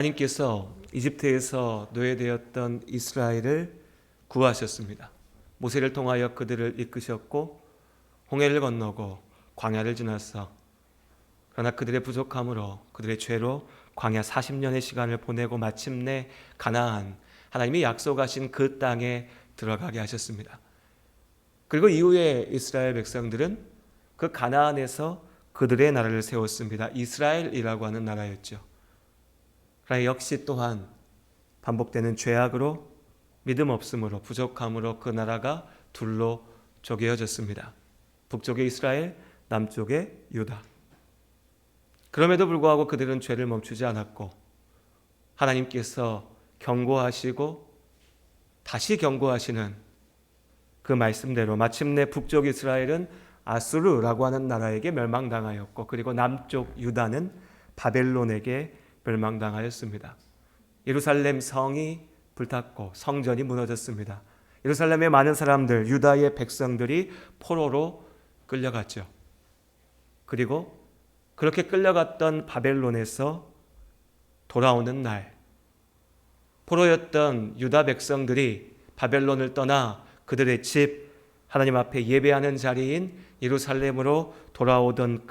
하나님께서 이집트에서 노예되었던 이스라엘을 구하셨습니다. 모세를 통하여 그들을 이끄셨고 홍해를 건너고 광야를 지나서, 그러나 그들의 부족함으로, 그들의 죄로 광야 40년의 시간을 보내고 마침내 가나안, 하나님이 약속하신 그 땅에 들어가게 하셨습니다. 그리고 이후에 이스라엘 백성들은 그 가나안에서 그들의 나라를 세웠습니다. 이스라엘이라고 하는 나라였죠. 그러나 역시 또한 반복되는 죄악으로, 믿음 없음으로, 부족함으로 그 나라가 둘로 쪼개어졌습니다. 북쪽의 이스라엘, 남쪽의 유다. 그럼에도 불구하고 그들은 죄를 멈추지 않았고 하나님께서 경고하시고 다시 경고하시는 그 말씀대로 마침내 북쪽 이스라엘은 아수르라고 하는 나라에게 멸망당하였고, 그리고 남쪽 유다는 바벨론에게 멸망당하였습니다. 예루살렘 성이 불탔고 성전이 무너졌습니다. 예루살렘의 많은 사람들, 유다의 백성들이 포로로 끌려갔죠. 그리고 그렇게 끌려갔던 바벨론에서 돌아오는 날, 포로였던 유다 백성들이 바벨론을 떠나 그들의 집, 하나님 앞에 예배하는 자리인 예루살렘으로 돌아오던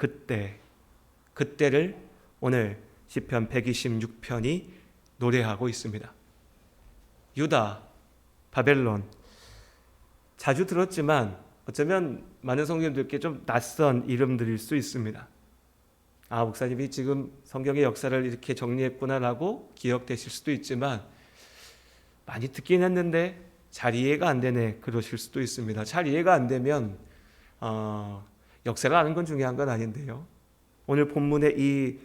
그때를 오늘 시편 126편이 노래하고 있습니다. 유다, 바벨론, 자주 들었지만 어쩌면 많은 성도님들께 좀 낯선 이름들일 수 있습니다. 아, 목사님이 지금 성경의 역사를 이렇게 정리했구나라고 기억되실 수도 있지만, 많이 듣긴 했는데 잘 이해가 안 되네 그러실 수도 있습니다. 잘 이해가 안 되면 역사를 아는 건 중요한 건 아닌데요, 오늘 본문의 이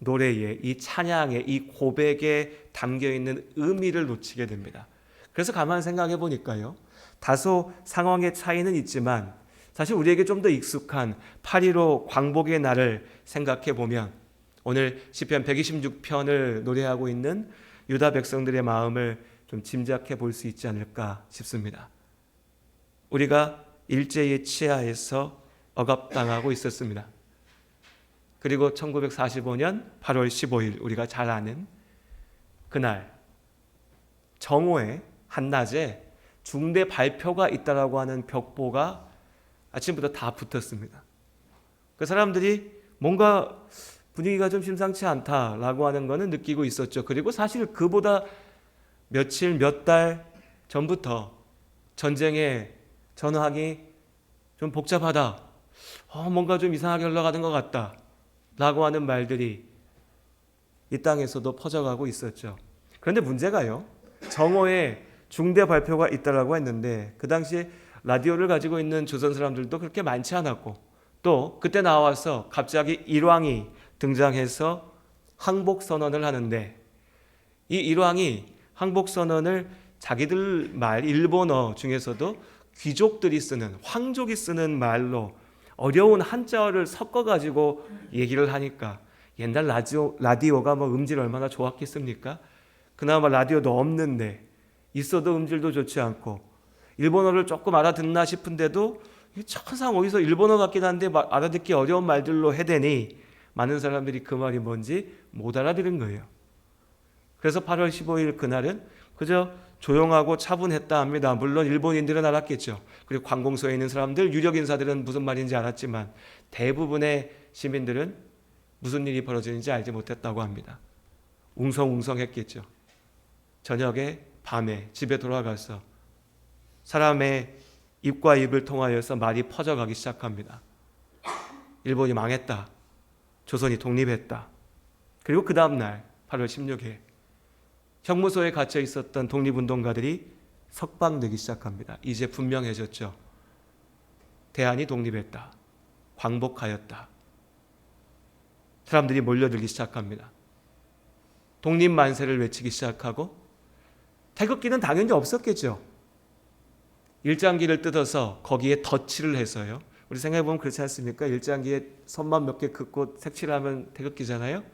노래에, 이 찬양에, 이 고백에 담겨있는 의미를 놓치게 됩니다. 그래서 가만히 생각해 보니까요, 다소 상황의 차이는 있지만 사실 우리에게 좀 더 익숙한 8.15 광복의 날을 생각해 보면 오늘 시편 126편을 노래하고 있는 유다 백성들의 마음을 좀 짐작해 볼 수 있지 않을까 싶습니다. 우리가 일제의 치하에서 억압당하고 있었습니다. 그리고 1945년 8월 15일, 우리가 잘 아는 그날 정오에 한낮에 중대 발표가 있다라고 하는 벽보가 아침부터 다 붙었습니다. 그 사람들이 뭔가 분위기가 좀 심상치 않다라고 하는 것은 느끼고 있었죠. 그리고 사실 그보다 며칠, 몇 달 전부터 전쟁의 전황이 좀 복잡하다, 뭔가 좀 이상하게 흘러가는 것 같다 라고 하는 말들이 이 땅에서도 퍼져가고 있었죠. 그런데 문제가요, 정오에 중대 발표가 있다라고 했는데 그 당시에 라디오를 가지고 있는 조선 사람들도 그렇게 많지 않았고, 또 그때 나와서 갑자기 일왕이 등장해서 항복선언을 하는데, 이 일왕이 항복선언을 자기들 말, 일본어 중에서도 귀족들이 쓰는, 황족이 쓰는 말로 어려운 한자어를 섞어가지고 얘기를 하니까, 옛날 라디오가 음질 얼마나 좋았겠습니까? 그나마 라디오도 없는데, 있어도 음질도 좋지 않고 일본어를 조금 알아듣나 싶은데도 천상 어디서 일본어 같긴 한데 알아듣기 어려운 말들로 해대니 많은 사람들이 그 말이 뭔지 못 알아들은 거예요. 그래서 8월 15일 그날은 그저 조용하고 차분했다 합니다. 물론 일본인들은 알았겠죠. 그리고 관공서에 있는 사람들, 유력 인사들은 무슨 말인지 알았지만 대부분의 시민들은 무슨 일이 벌어지는지 알지 못했다고 합니다. 웅성웅성했겠죠. 저녁에, 밤에 집에 돌아가서 사람의 입과 입을 통하여서 말이 퍼져가기 시작합니다. 일본이 망했다, 조선이 독립했다. 그리고 그 다음날 8월 16일 형무소에 갇혀 있었던 독립운동가들이 석방되기 시작합니다. 이제 분명해졌죠. 대한이 독립했다, 광복하였다. 사람들이 몰려들기 시작합니다. 독립만세를 외치기 시작하고, 태극기는 당연히 없었겠죠. 일장기를 뜯어서 거기에 덧칠을 해서요, 우리 생각해보면 그렇지 않습니까? 일장기에 선만 몇 개 긋고 색칠하면 태극기잖아요.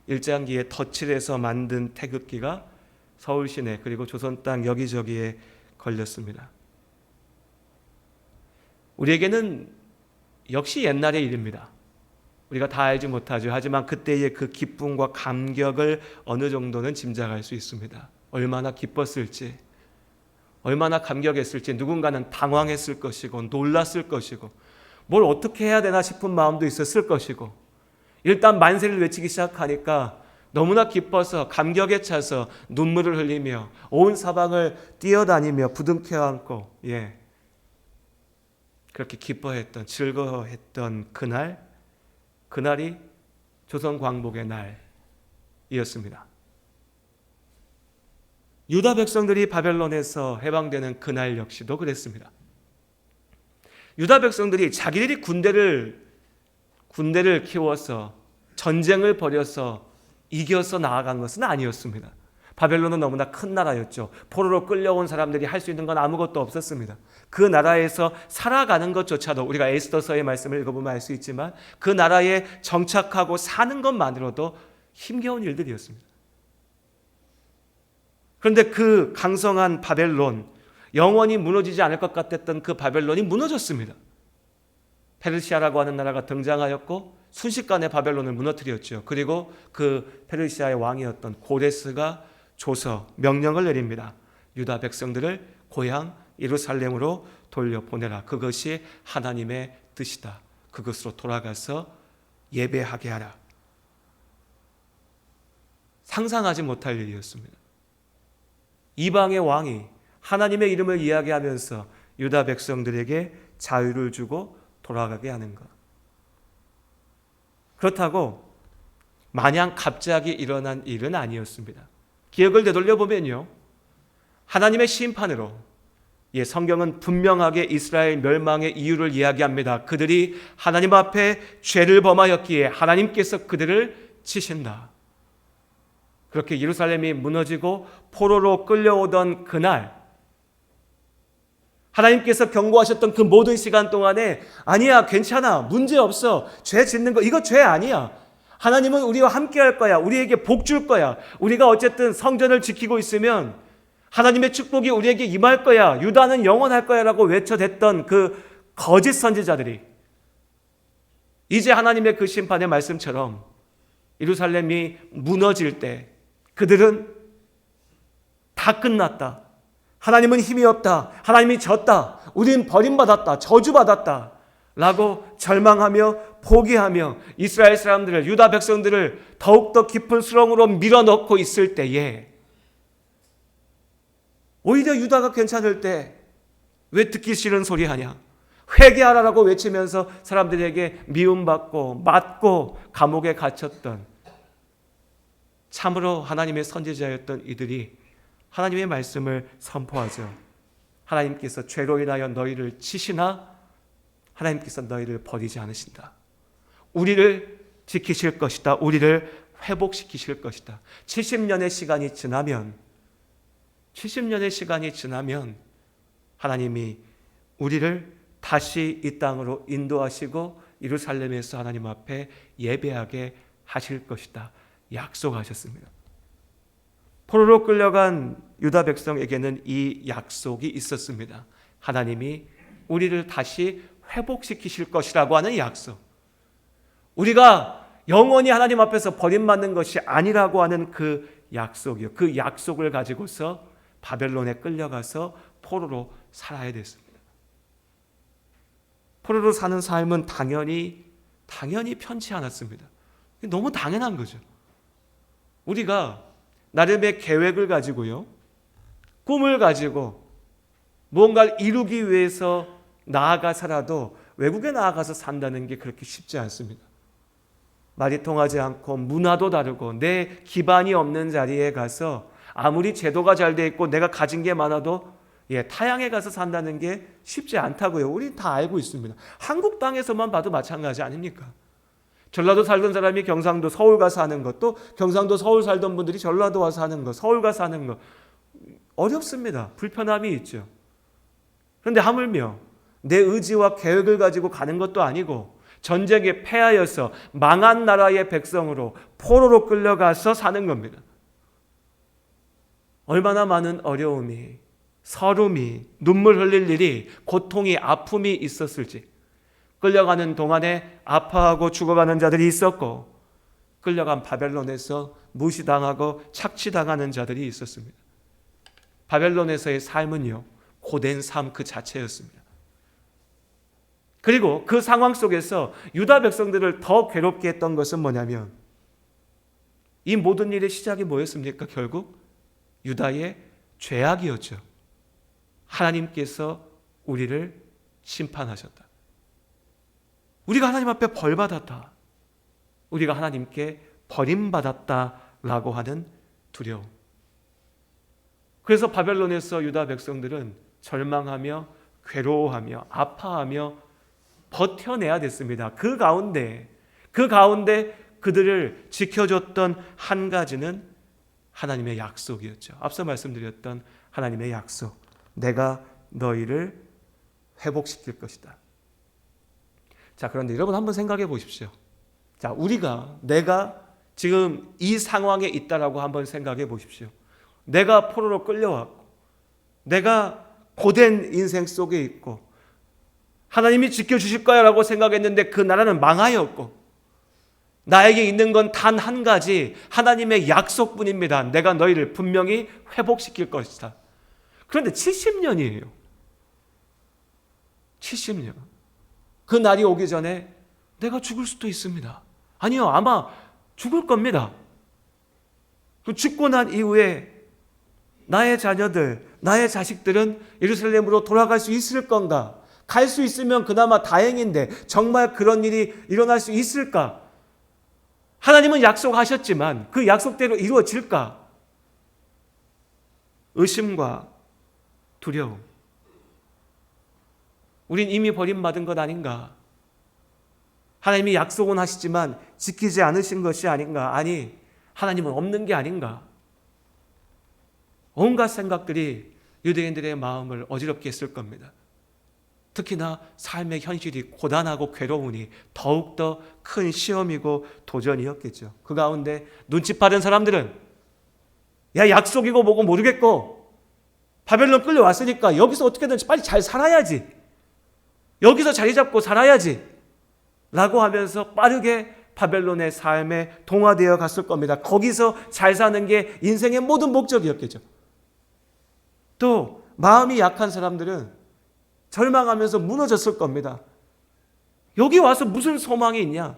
일장기에 덧칠해서 만든 태극기가 서울 시내 그리고 조선 땅 여기저기에 걸렸습니다. 우리에게는 역시 옛날의 일입니다. 우리가 다 알지 못하죠. 하지만 그때의 그 기쁨과 감격을 어느 정도는 짐작할 수 있습니다. 얼마나 기뻤을지, 얼마나 감격했을지. 누군가는 당황했을 것이고 놀랐을 것이고 뭘 어떻게 해야 되나 싶은 마음도 있었을 것이고, 일단 만세를 외치기 시작하니까 너무나 기뻐서 감격에 차서 눈물을 흘리며 온 사방을 뛰어다니며 부둥켜 안고 그렇게 기뻐했던, 즐거워했던 그날이 조선 광복의 날이었습니다. 유다 백성들이 바벨론에서 해방되는 그날 역시도 그랬습니다. 유다 백성들이 자기들이 군대를 키워서 전쟁을 벌여서 이겨서 나아간 것은 아니었습니다. 바벨론은 너무나 큰 나라였죠. 포로로 끌려온 사람들이 할 수 있는 건 아무것도 없었습니다. 그 나라에서 살아가는 것조차도, 우리가 에스더서의 말씀을 읽어보면 알 수 있지만 그 나라에 정착하고 사는 것만으로도 힘겨운 일들이었습니다. 그런데 그 강성한 바벨론, 영원히 무너지지 않을 것 같았던 그 바벨론이 무너졌습니다. 페르시아라고 하는 나라가 등장하였고 순식간에 바벨론을 무너뜨렸죠. 그리고 그 페르시아의 왕이었던 고레스가 조서, 명령을 내립니다. 유다 백성들을 고향 예루살렘으로 돌려보내라. 그것이 하나님의 뜻이다. 그것으로 돌아가서 예배하게 하라. 상상하지 못할 일이었습니다. 이방의 왕이 하나님의 이름을 이야기하면서 유다 백성들에게 자유를 주고 돌아가게 하는 것. 그렇다고 마냥 갑자기 일어난 일은 아니었습니다. 기억을 되돌려 보면요, 하나님의 심판으로, 성경은 분명하게 이스라엘 멸망의 이유를 이야기합니다. 그들이 하나님 앞에 죄를 범하였기에 하나님께서 그들을 치신다. 그렇게 예루살렘이 무너지고 포로로 끌려오던 그날, 하나님께서 경고하셨던 그 모든 시간 동안에 아니야, 괜찮아, 문제없어, 죄 짓는 거 이거 죄 아니야, 하나님은 우리와 함께 할 거야, 우리에게 복 줄 거야, 우리가 어쨌든 성전을 지키고 있으면 하나님의 축복이 우리에게 임할 거야, 유다는 영원할 거야 라고 외쳐댔던 그 거짓 선지자들이 이제 하나님의 그 심판의 말씀처럼 예루살렘이 무너질 때 그들은 다 끝났다, 하나님은 힘이 없다, 하나님이 졌다, 우린 버림받았다, 저주받았다 라고 절망하며 포기하며 이스라엘 사람들을, 유다 백성들을 더욱더 깊은 수렁으로 밀어넣고 있을 때에 오히려 유다가 괜찮을 때 왜 듣기 싫은 소리 하냐, 회개하라라고 외치면서 사람들에게 미움받고 맞고 감옥에 갇혔던, 참으로 하나님의 선지자였던 이들이 하나님의 말씀을 선포하죠. 하나님께서 죄로 인하여 너희를 치시나 하나님께서 너희를 버리지 않으신다. 우리를 지키실 것이다. 우리를 회복시키실 것이다. 70년의 시간이 지나면 하나님이 우리를 다시 이 땅으로 인도하시고 예루살렘에서 하나님 앞에 예배하게 하실 것이다. 약속하셨습니다. 포로로 끌려간 유다 백성에게는 이 약속이 있었습니다. 하나님이 우리를 다시 회복시키실 것이라고 하는 약속. 우리가 영원히 하나님 앞에서 버림받는 것이 아니라고 하는 그 약속이요. 그 약속을 가지고서 바벨론에 끌려가서 포로로 살아야 됐습니다. 포로로 사는 삶은 당연히 편치 않았습니다. 너무 당연한 거죠. 우리가 나름의 계획을 가지고요, 꿈을 가지고 무언가를 이루기 위해서 나아가서라도 외국에 나아가서 산다는 게 그렇게 쉽지 않습니다. 말이 통하지 않고 문화도 다르고 내 기반이 없는 자리에 가서 아무리 제도가 잘 돼 있고 내가 가진 게 많아도 타향에 가서 산다는 게 쉽지 않다고요. 우리 다 알고 있습니다. 한국 땅에서만 봐도 마찬가지 아닙니까? 전라도 살던 사람이 경상도 서울 가서 사는 것, 또 경상도 서울 살던 분들이 전라도 와서 사는 것, 서울 가서 사는 것, 어렵습니다. 불편함이 있죠. 그런데 하물며 내 의지와 계획을 가지고 가는 것도 아니고 전쟁에 패하여서 망한 나라의 백성으로 포로로 끌려가서 사는 겁니다. 얼마나 많은 어려움이, 서름이, 눈물 흘릴 일이, 고통이, 아픔이 있었을지, 끌려가는 동안에 아파하고 죽어가는 자들이 있었고, 끌려간 바벨론에서 무시당하고 착취당하는 자들이 있었습니다. 바벨론에서의 삶은요, 고된 삶 그 자체였습니다. 그리고 그 상황 속에서 유다 백성들을 더 괴롭게 했던 것은 뭐냐면, 이 모든 일의 시작이 뭐였습니까? 결국 유다의 죄악이었죠. 하나님께서 우리를 심판하셨다. 우리가 하나님 앞에 벌받았다. 우리가 하나님께 버림받았다라고 하는 두려움. 그래서 바벨론에서 유다 백성들은 절망하며 괴로워하며 아파하며 버텨내야 됐습니다. 그 가운데 그들을 지켜줬던 한 가지는 하나님의 약속이었죠. 앞서 말씀드렸던 하나님의 약속. 내가 너희를 회복시킬 것이다. 자, 그런데 여러분 한번 생각해 보십시오. 자, 내가 지금 이 상황에 있다라고 한번 생각해 보십시오. 내가 포로로 끌려왔고, 내가 고된 인생 속에 있고, 하나님이 지켜주실 거야 라고 생각했는데 그 나라는 망하였고, 나에게 있는 건 단 한 가지 하나님의 약속뿐입니다. 내가 너희를 분명히 회복시킬 것이다. 그런데 70년이에요. 70년. 그 날이 오기 전에 내가 죽을 수도 있습니다. 아니요, 아마 죽을 겁니다. 죽고 난 이후에 나의 자녀들, 나의 자식들은 예루살렘으로 돌아갈 수 있을 건가? 갈 수 있으면 그나마 다행인데 정말 그런 일이 일어날 수 있을까? 하나님은 약속하셨지만 그 약속대로 이루어질까? 의심과 두려움. 우린 이미 버림받은 것 아닌가? 하나님이 약속은 하시지만 지키지 않으신 것이 아닌가? 아니, 하나님은 없는 게 아닌가? 온갖 생각들이 유대인들의 마음을 어지럽게 했을 겁니다. 특히나 삶의 현실이 고단하고 괴로우니 더욱더 큰 시험이고 도전이었겠죠. 그 가운데 눈치 빠른 사람들은 야, 약속이고 뭐고 모르겠고 바벨론 끌려왔으니까 여기서 어떻게든 빨리 잘 살아야지, 여기서 자리 잡고 살아야지 라고 하면서 빠르게 바벨론의 삶에 동화되어 갔을 겁니다. 거기서 잘 사는 게 인생의 모든 목적이었겠죠. 또 마음이 약한 사람들은 절망하면서 무너졌을 겁니다. 여기 와서 무슨 소망이 있냐?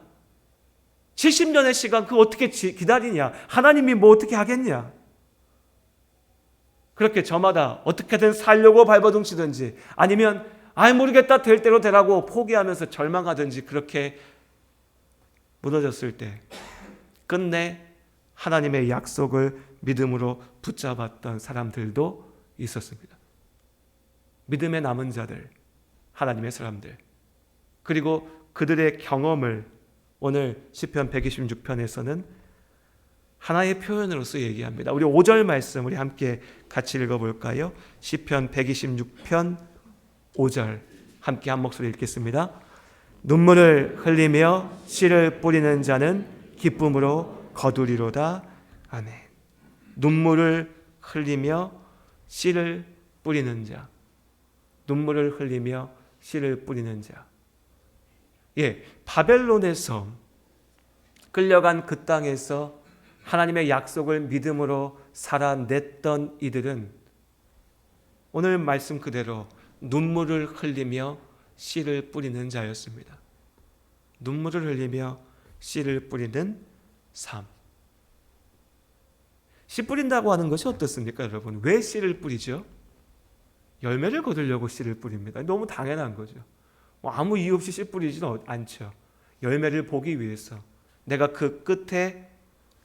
70년의 시간 그거 어떻게 기다리냐? 하나님이 뭐 어떻게 하겠냐? 그렇게 저마다 어떻게든 살려고 발버둥치든지 아니면 모르겠다, 될 대로 되라고 포기하면서 절망하든지 그렇게 무너졌을 때 끝내 하나님의 약속을 믿음으로 붙잡았던 사람들도 있었습니다. 믿음의 남은 자들, 하나님의 사람들, 그리고 그들의 경험을 오늘 시편 126편에서는 하나의 표현으로서 얘기합니다. 우리 5절 말씀 우리 함께 같이 읽어볼까요? 시편 126편 5절 함께 한 목소리 읽겠습니다. 눈물을 흘리며 씨를 뿌리는 자는 기쁨으로 거두리로다. 아멘. 눈물을 흘리며 씨를 뿌리는 자, 눈물을 흘리며 씨를 뿌리는 자. 바벨론에서 끌려간 그 땅에서 하나님의 약속을 믿음으로 살아냈던 이들은 오늘 말씀 그대로 눈물을 흘리며 씨를 뿌리는 자였습니다. 눈물을 흘리며 씨를 뿌리는 삶. 씨 뿌린다고 하는 것이 어떻습니까, 여러분? 왜 씨를 뿌리죠? 열매를 거두려고 씨를 뿌립니다. 너무 당연한 거죠. 아무 이유 없이 씨 뿌리지는 않죠. 열매를 보기 위해서, 내가 그 끝에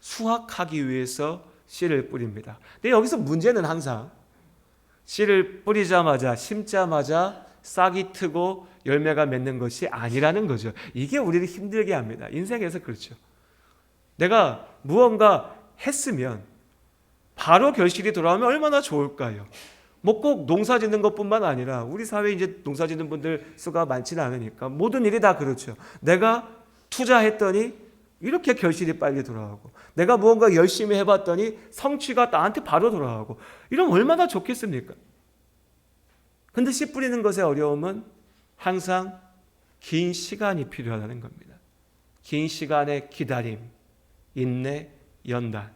수확하기 위해서 씨를 뿌립니다. 근데 여기서 문제는 항상 씨를 뿌리자마자, 심자마자 싹이 트고 열매가 맺는 것이 아니라는 거죠. 이게 우리를 힘들게 합니다. 인생에서 그렇죠. 내가 무언가 했으면 바로 결실이 돌아오면 얼마나 좋을까요? 뭐 꼭 농사 짓는 것뿐만 아니라 우리 사회에 이제 농사 짓는 분들 수가 많지는 않으니까 모든 일이 다 그렇죠. 내가 투자했더니 이렇게 결실이 빨리 돌아오고, 내가 무언가 열심히 해봤더니 성취가 나한테 바로 돌아오고, 이러면 얼마나 좋겠습니까? 근데 씨 뿌리는 것의 어려움은 항상 긴 시간이 필요하다는 겁니다. 긴 시간의 기다림, 인내, 연단,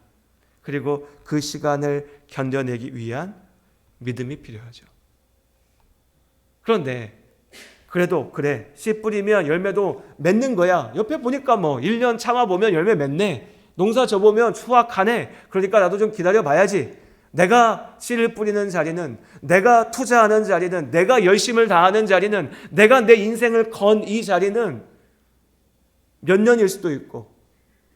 그리고 그 시간을 견뎌내기 위한 믿음이 필요하죠. 그런데 그래도 그래, 씨 뿌리면 열매도 맺는 거야. 옆에 보니까 뭐 1년 참아보면 열매 맺네. 농사 져보면 수확하네. 그러니까 나도 좀 기다려 봐야지. 내가 씨를 뿌리는 자리는, 내가 투자하는 자리는, 내가 열심을 다하는 자리는, 내가 내 인생을 건 이 자리는 몇 년일 수도 있고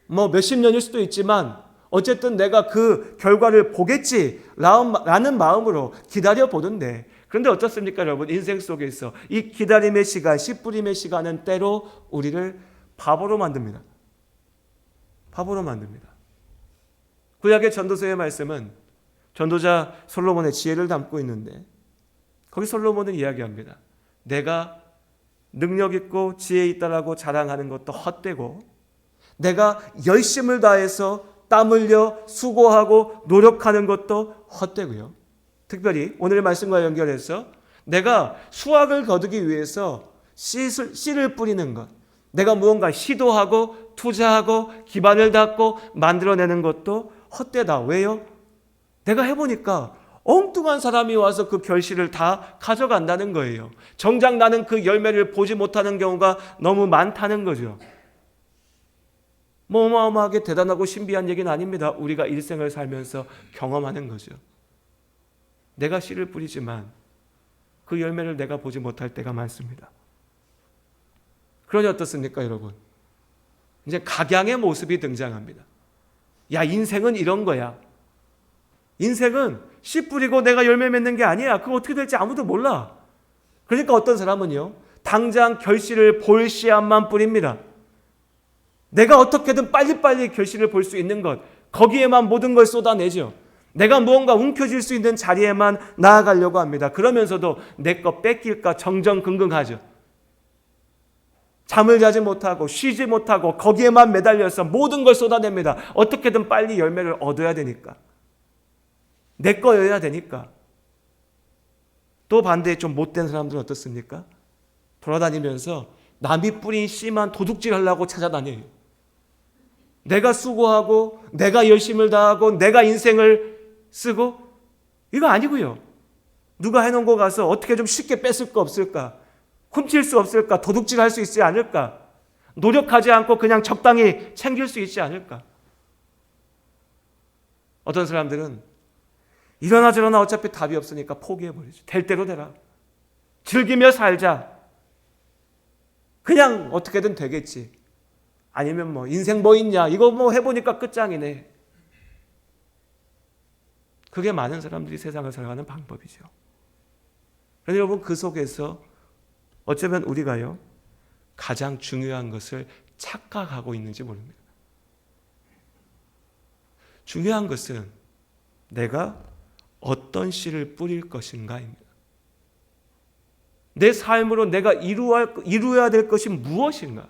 뭐 몇십 년일 수도 있지만 어쨌든 내가 그 결과를 보겠지라는 마음으로 기다려 보는데, 그런데 어떻습니까 여러분? 인생 속에서 이 기다림의 시간, 씨 뿌림의 시간은 때로 우리를 바보로 만듭니다. 바보로 만듭니다. 구약의 전도서의 말씀은 전도자 솔로몬의 지혜를 담고 있는데, 거기 솔로몬은 이야기합니다. 내가 능력 있고 지혜 있다라고 자랑하는 것도 헛되고, 내가 열심을 다해서 땀 흘려 수고하고 노력하는 것도 헛되고요. 특별히 오늘의 말씀과 연결해서 내가 수확을 거두기 위해서 씨를 뿌리는 것, 내가 무언가 시도하고 투자하고 기반을 닦고 만들어내는 것도 헛되다. 왜요? 내가 해보니까 엉뚱한 사람이 와서 그 결실을 다 가져간다는 거예요. 정작 나는 그 열매를 보지 못하는 경우가 너무 많다는 거죠. 뭐 어마어마하게 대단하고 신비한 얘기는 아닙니다. 우리가 일생을 살면서 경험하는 거죠. 내가 씨를 뿌리지만 그 열매를 내가 보지 못할 때가 많습니다. 그러니 어떻습니까 여러분? 이제 각양의 모습이 등장합니다. 야, 인생은 이런 거야. 인생은 씨 뿌리고 내가 열매 맺는 게 아니야. 그거 어떻게 될지 아무도 몰라. 그러니까 어떤 사람은요, 당장 결실을 볼 씨앗만 뿌립니다. 내가 어떻게든 빨리빨리 결실을 볼 수 있는 것, 거기에만 모든 걸 쏟아내죠. 내가 무언가 움켜쥘 수 있는 자리에만 나아가려고 합니다. 그러면서도 내 거 뺏길까 정정긍긍하죠. 잠을 자지 못하고 쉬지 못하고 거기에만 매달려서 모든 걸 쏟아냅니다. 어떻게든 빨리 열매를 얻어야 되니까, 내 거여야 되니까. 또 반대에 좀 못된 사람들은 어떻습니까? 돌아다니면서 남이 뿌린 씨만 도둑질하려고 찾아다녀요. 내가 수고하고 내가 열심을 다하고 내가 인생을 쓰고, 이거 아니고요. 누가 해놓은 거 가서 어떻게 좀 쉽게 뺏을 거 없을까? 훔칠 수 없을까? 도둑질할 수 있지 않을까? 노력하지 않고 그냥 적당히 챙길 수 있지 않을까? 어떤 사람들은 이러나 저러나 어차피 답이 없으니까 포기해버리죠. 될 대로 되라. 즐기며 살자. 그냥 어떻게든 되겠지. 아니면 뭐 인생 뭐 있냐, 이거 뭐 해보니까 끝장이네. 그게 많은 사람들이 세상을 살아가는 방법이죠. 그런데 여러분, 그 속에서 어쩌면 우리가요, 가장 중요한 것을 착각하고 있는지 모릅니다. 중요한 것은 내가 어떤 씨를 뿌릴 것인가입니다. 내 삶으로 내가 이루어야 될 것이 무엇인가?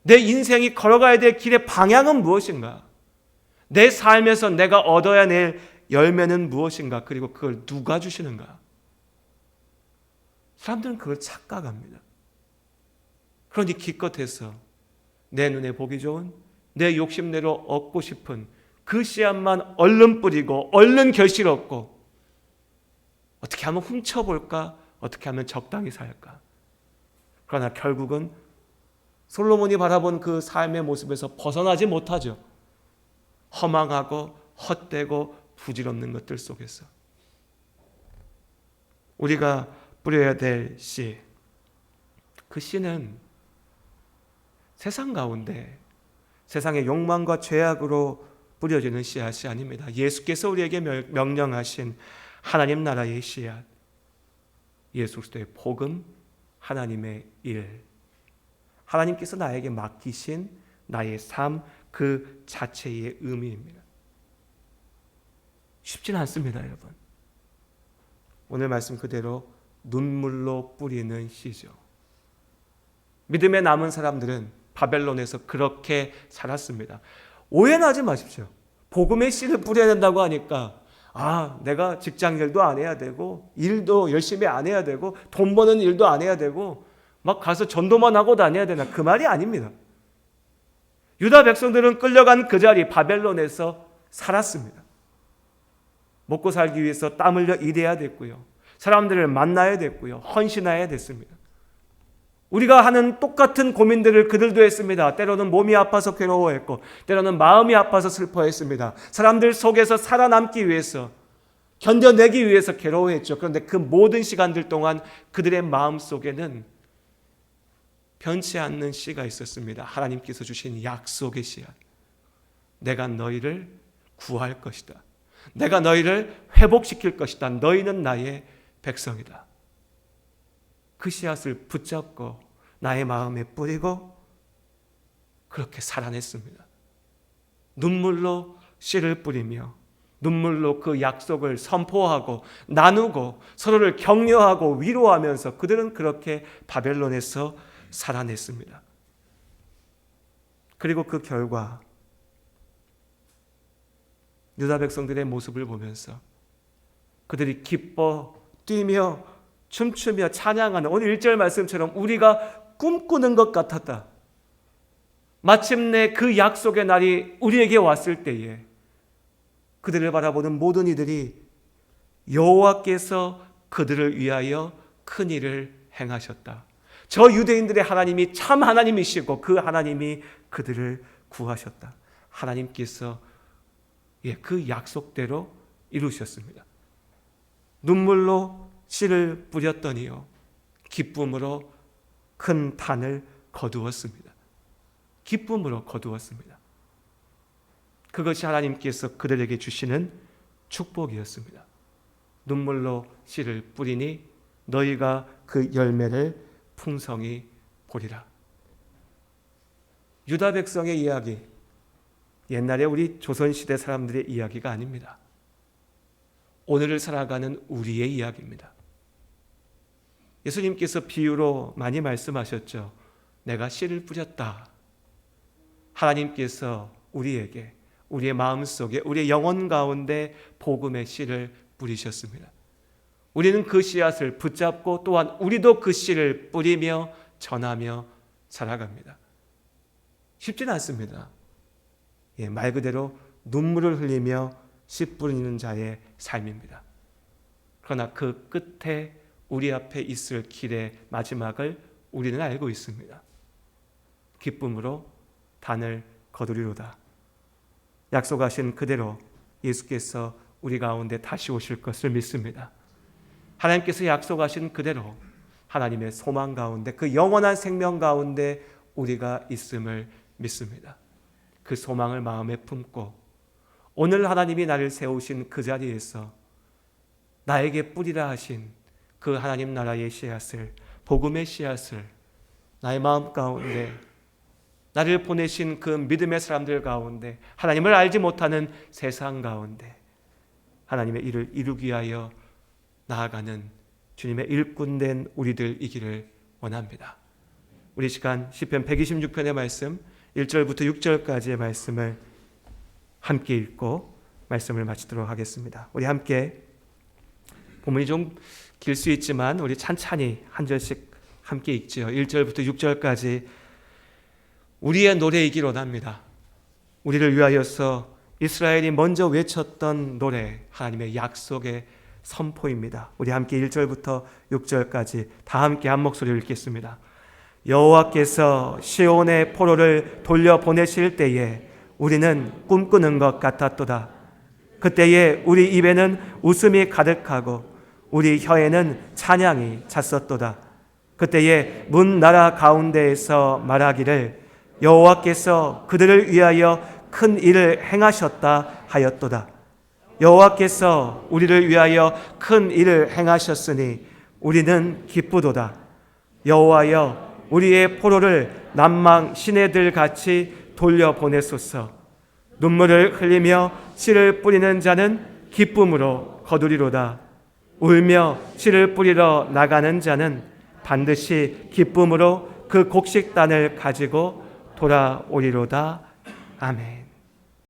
내 인생이 걸어가야 될 길의 방향은 무엇인가? 내 삶에서 내가 얻어야 낼 열매는 무엇인가? 그리고 그걸 누가 주시는가? 사람들은 그걸 착각합니다. 그러니 기껏해서 내 눈에 보기 좋은, 내 욕심대로 얻고 싶은 그 씨앗만 얼른 뿌리고 얼른 결실 얻고, 어떻게 하면 훔쳐볼까? 어떻게 하면 적당히 살까? 그러나 결국은 솔로몬이 바라본 그 삶의 모습에서 벗어나지 못하죠. 허망하고 헛되고 부질없는 것들 속에서. 우리가 뿌려야 될 씨, 그 씨는 세상 가운데 세상의 욕망과 죄악으로 뿌려지는 씨앗이 아닙니다. 예수께서 우리에게 명령하신 하나님 나라의 씨앗, 예수 그리스도의 복음, 하나님의 일, 하나님께서 나에게 맡기신 나의 삶, 그 자체의 의미입니다. 쉽지는 않습니다, 여러분. 오늘 말씀 그대로 눈물로 뿌리는 씨죠. 믿음에 남은 사람들은 바벨론에서 그렇게 살았습니다. 오해는 하지 마십시오. 복음의 씨를 뿌려야 된다고 하니까 내가 직장 일도 안 해야 되고 일도 열심히 안 해야 되고 돈 버는 일도 안 해야 되고 막 가서 전도만 하고 다녀야 되나? 그 말이 아닙니다. 유다 백성들은 끌려간 그 자리 바벨론에서 살았습니다. 먹고 살기 위해서 땀 흘려 일해야 됐고요. 사람들을 만나야 됐고요. 헌신해야 됐습니다. 우리가 하는 똑같은 고민들을 그들도 했습니다. 때로는 몸이 아파서 괴로워했고 때로는 마음이 아파서 슬퍼했습니다. 사람들 속에서 살아남기 위해서, 견뎌내기 위해서 괴로워했죠. 그런데 그 모든 시간들 동안 그들의 마음 속에는 변치 않는 씨가 있었습니다. 하나님께서 주신 약속의 씨앗. 내가 너희를 구할 것이다. 내가 너희를 회복시킬 것이다. 너희는 나의 백성이다. 그 씨앗을 붙잡고 나의 마음에 뿌리고 그렇게 살아냈습니다. 눈물로 씨를 뿌리며 눈물로 그 약속을 선포하고 나누고 서로를 격려하고 위로하면서 그들은 그렇게 바벨론에서 살아냈습니다. 그리고 그 결과 유다 백성들의 모습을 보면서 그들이 기뻐 뛰며 춤추며 찬양하는 오늘 1절 말씀처럼 우리가 꿈꾸는 것 같았다. 마침내 그 약속의 날이 우리에게 왔을 때에 그들을 바라보는 모든 이들이 여호와께서 그들을 위하여 큰 일을 행하셨다. 저 유대인들의 하나님이 참 하나님이시고 그 하나님이 그들을 구하셨다. 하나님께서 그 약속대로 이루셨습니다. 눈물로 씨를 뿌렸더니요 기쁨으로 큰 단을 거두었습니다. 기쁨으로 거두었습니다. 그것이 하나님께서 그들에게 주시는 축복이었습니다. 눈물로 씨를 뿌리니 너희가 그 열매를 풍성히 보리라. 유다 백성의 이야기, 옛날에 우리 조선시대 사람들의 이야기가 아닙니다. 오늘을 살아가는 우리의 이야기입니다. 예수님께서 비유로 많이 말씀하셨죠. 내가 씨를 뿌렸다. 하나님께서 우리에게, 우리의 마음속에, 우리의 영혼 가운데 복음의 씨를 뿌리셨습니다. 우리는 그 씨앗을 붙잡고 또한 우리도 그 씨를 뿌리며 전하며 살아갑니다. 쉽지는 않습니다. 말 그대로 눈물을 흘리며 씨 뿌리는 자의 삶입니다. 그러나 그 끝에 우리 앞에 있을 길의 마지막을 우리는 알고 있습니다. 기쁨으로 단을 거두리로다. 약속하신 그대로 예수께서 우리 가운데 다시 오실 것을 믿습니다. 하나님께서 약속하신 그대로 하나님의 소망 가운데 그 영원한 생명 가운데 우리가 있음을 믿습니다. 그 소망을 마음에 품고 오늘 하나님이 나를 세우신 그 자리에서 나에게 뿌리라 하신 그 하나님 나라의 씨앗을, 복음의 씨앗을 나의 마음 가운데, 나를 보내신 그 믿음의 사람들 가운데, 하나님을 알지 못하는 세상 가운데 하나님의 일을 이루기 위하여 나아가는 주님의 일꾼된 우리들이기를 원합니다. 우리 시간 시편 126편의 말씀 1절부터 6절까지의 말씀을 함께 읽고 말씀을 마치도록 하겠습니다. 우리 함께 본문이 좀 길 수 있지만 우리 찬찬히 한 절씩 함께 읽지요. 1절부터 6절까지 우리의 노래이길 원합니다. 우리를 위하여서 이스라엘이 먼저 외쳤던 노래, 하나님의 약속의 선포입니다. 우리 함께 1절부터 6절까지 다 함께 한 목소리로 읽겠습니다. 여호와께서 시온의 포로를 돌려보내실 때에 우리는 꿈꾸는 것 같았도다. 그때에 우리 입에는 웃음이 가득하고 우리 혀에는 찬양이 찼었도다. 그때에 문 나라 가운데에서 말하기를 여호와께서 그들을 위하여 큰 일을 행하셨다 하였도다. 여호와께서 우리를 위하여 큰 일을 행하셨으니 우리는 기쁘도다. 여호와여 우리의 포로를 남망 시내들 같이 돌려보내소서. 눈물을 흘리며 씨를 뿌리는 자는 기쁨으로 거두리로다. 울며 씨를 뿌리러 나가는 자는 반드시 기쁨으로 그 곡식단을 가지고 돌아오리로다. 아멘.